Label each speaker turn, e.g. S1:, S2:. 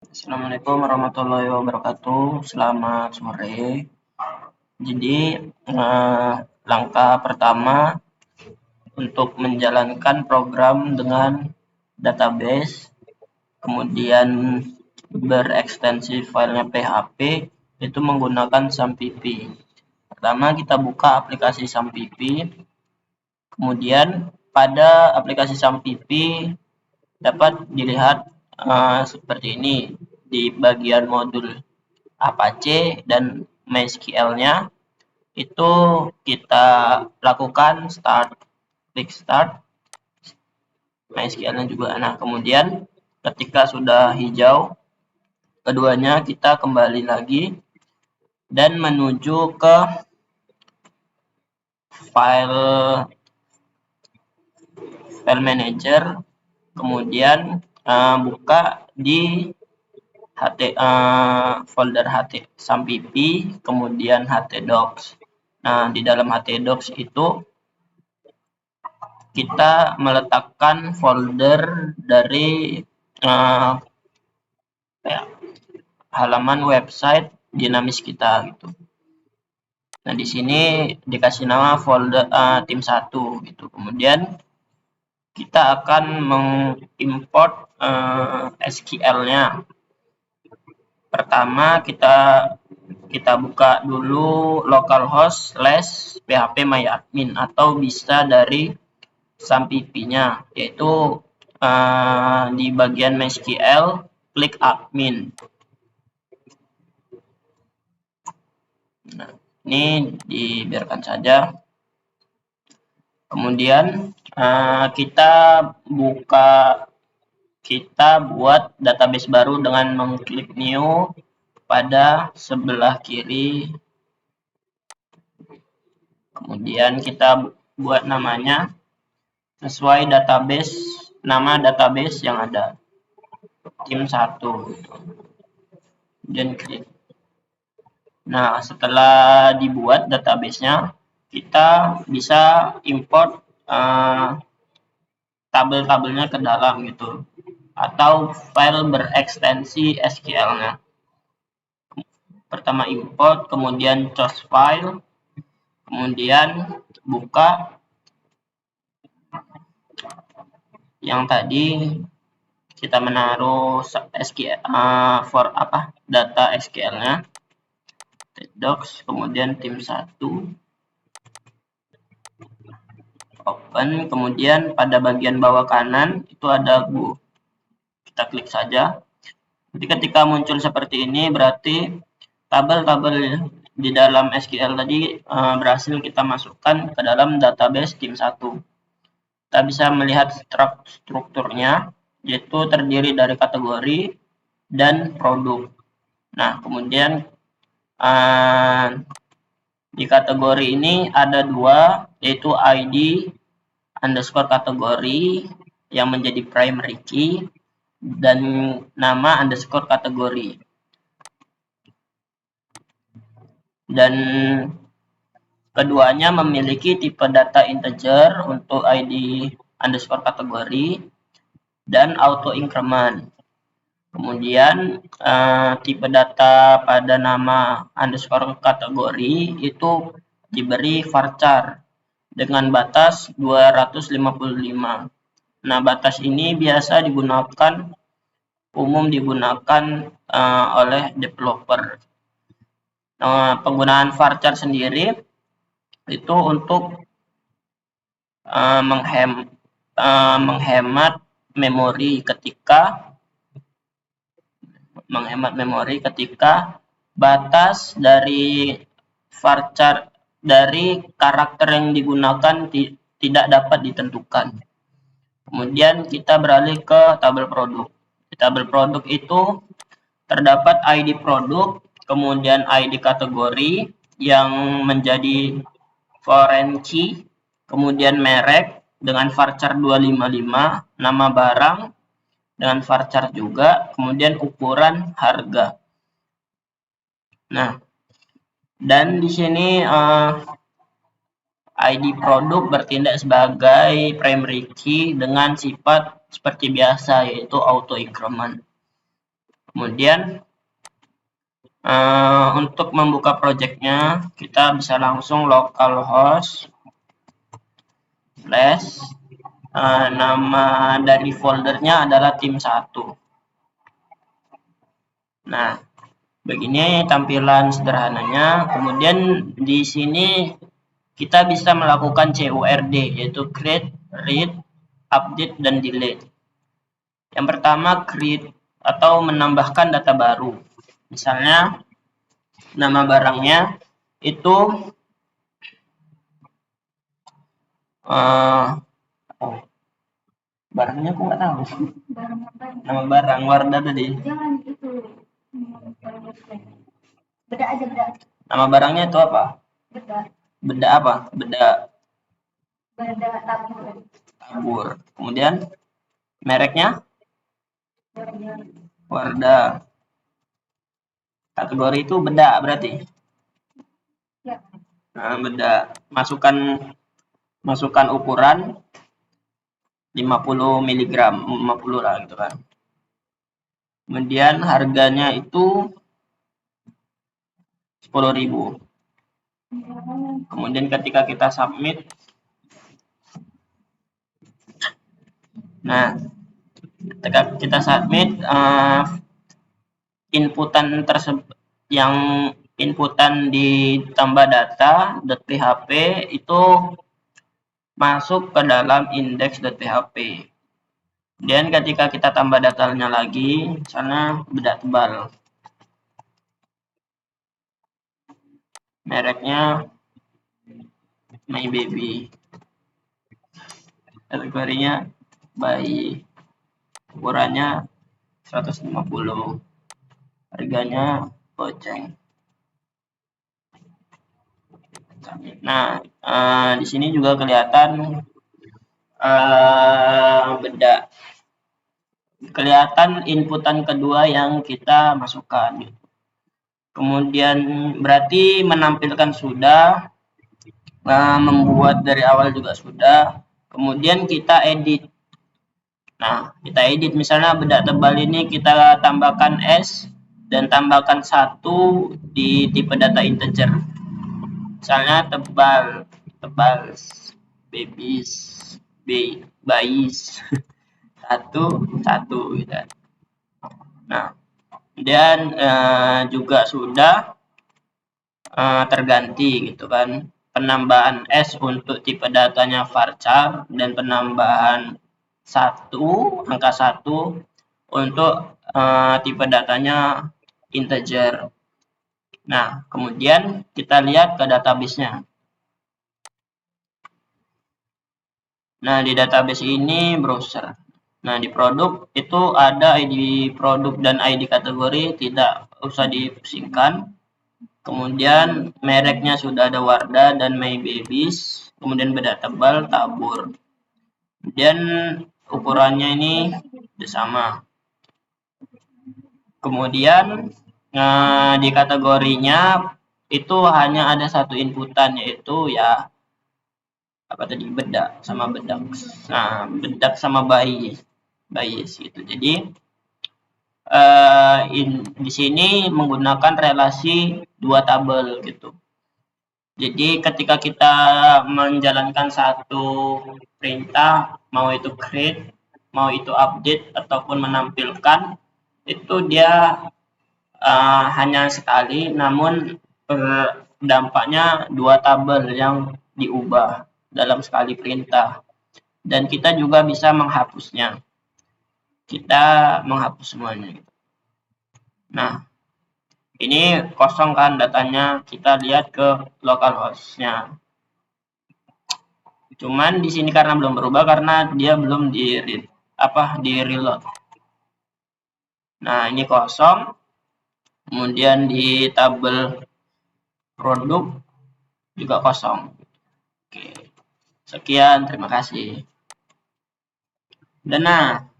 S1: Assalamualaikum warahmatullahi wabarakatuh. Selamat sore. Jadi langkah pertama untuk menjalankan program dengan database, kemudian berekstensi filenya PHP itu menggunakan SAMPP. Pertama kita buka aplikasi SAMPP, kemudian pada aplikasi SAMPP dapat dilihat seperti ini di bagian modul Apache dan MySQL-nya itu kita lakukan klik start MySQL-nya juga. Nah, kemudian ketika sudah hijau keduanya kita kembali lagi dan menuju ke file manager, kemudian buka di folder SAMPP, kemudian htdocs. Nah, di dalam htdocs itu kita meletakkan folder dari halaman website dinamis kita gitu. Nah, di sini dikasih nama folder tim 1 gitu. Kemudian kita akan mengimport SQL-nya. Pertama kita buka dulu localhost/phpMyAdmin atau bisa dari SAMPP-nya, yaitu di bagian MySQL klik admin. Nah, ini dibiarkan saja. Kemudian kita buat database baru dengan mengklik new pada sebelah kiri. Kemudian kita buat namanya sesuai nama database yang ada, tim 1 gitu. Dan klik. Nah, setelah dibuat database-nya, kita bisa import tabel-tabelnya ke dalam gitu, atau file berekstensi SQL-nya. Pertama import, kemudian choose file, kemudian buka yang tadi kita menaruh data SQL-nya, docs, kemudian tim 1, open, kemudian pada bagian bawah kanan itu ada kita klik saja. Jadi ketika muncul seperti ini berarti tabel-tabel di dalam SQL tadi berhasil kita masukkan ke dalam database tim 1. Kita bisa melihat strukturnya, yaitu terdiri dari kategori dan produk. Nah, kemudian di kategori ini ada dua, yaitu ID underscore kategori yang menjadi primary key dan nama underscore kategori. Dan keduanya memiliki tipe data integer untuk ID underscore kategori dan auto increment. Kemudian tipe data pada nama underscore kategori itu diberi varchar dengan batas 255. Nah, batas ini biasa umum digunakan oleh developer. Penggunaan varchar sendiri itu untuk menghemat memori ketika batas dari varchar dari karakter yang digunakan tidak dapat ditentukan. Kemudian kita beralih ke tabel produk. Di tabel produk itu terdapat ID produk, kemudian ID kategori yang menjadi foreign key, kemudian merek dengan varchar 255, nama barang dengan varchar juga, kemudian ukuran, harga. Nah, dan di sini ID produk bertindak sebagai primary key dengan sifat seperti biasa, yaitu auto increment. Kemudian untuk membuka projectnya kita bisa langsung localhost slash nama dari foldernya adalah tim 1. Nah, begini tampilan sederhananya. Kemudian di sini kita bisa melakukan CURD, yaitu create, read, update, dan delete. Yang pertama, create atau menambahkan data baru. Misalnya, nama barangnya itu barangnya aku nggak tahu. Nama barang Wardah tadi.
S2: Jangan itu. Beda aja, beda.
S1: Nama barangnya itu apa?
S2: Beda.
S1: Beda apa? Beda.
S2: Beda tabur.
S1: Tabur. Kemudian mereknya? Wardah. Kategori itu beda berarti?
S2: Ya.
S1: Nah, beda. Masukkan ukuran 50 mg, 50 lah gitu kan. Kemudian harganya itu 10.000. Kemudian ketika kita submit, nah ketika kita submit inputan tersebut, yang inputan ditambah data.php itu masuk ke dalam index.php. Dan ketika kita tambah datanya lagi, misalnya bedak tebal, mereknya My Baby, kategorinya bayi, ukurannya 150, harganya goceng. Nah, di sini juga kelihatan bedak, kelihatan inputan kedua yang kita masukkan. Kemudian berarti menampilkan sudah, membuat dari awal juga sudah. Kemudian kita edit. Nah, kita edit misalnya bedak tebal ini kita tambahkan S dan tambahkan 1 di tipe data integer. Misalnya tebal, babies, bayis, 1 gitu. Nah, kemudian juga sudah terganti gitu kan, penambahan S untuk tipe datanya varchar dan penambahan angka 1 untuk tipe datanya integer. Nah, kemudian kita lihat ke database-nya. Nah, di database ini browser. Nah, di produk itu ada ID produk dan ID kategori, tidak usah dipusingkan. Kemudian mereknya sudah ada Wardah dan My Babies. Kemudian bedak tebal, tabur. Kemudian ukurannya ini sama. Kemudian di kategorinya itu hanya ada satu inputan, yaitu ya apa tadi, bedak sama bedak. Nah, bedak sama bayis gitu. Jadi di sini menggunakan relasi 2 tabel gitu. Jadi ketika kita menjalankan satu perintah, mau itu create, mau itu update ataupun menampilkan, itu dia hanya sekali, namun dampaknya 2 tabel yang diubah dalam sekali perintah. Dan kita juga bisa menghapusnya. Kita menghapus semuanya. Nah, ini kosong kan datanya, kita lihat ke localhost-nya. Cuman di sini karena belum berubah karena dia belum di reload. Nah, ini kosong. Kemudian di tabel produk juga kosong. Oke. Sekian, terima kasih. Dan nah,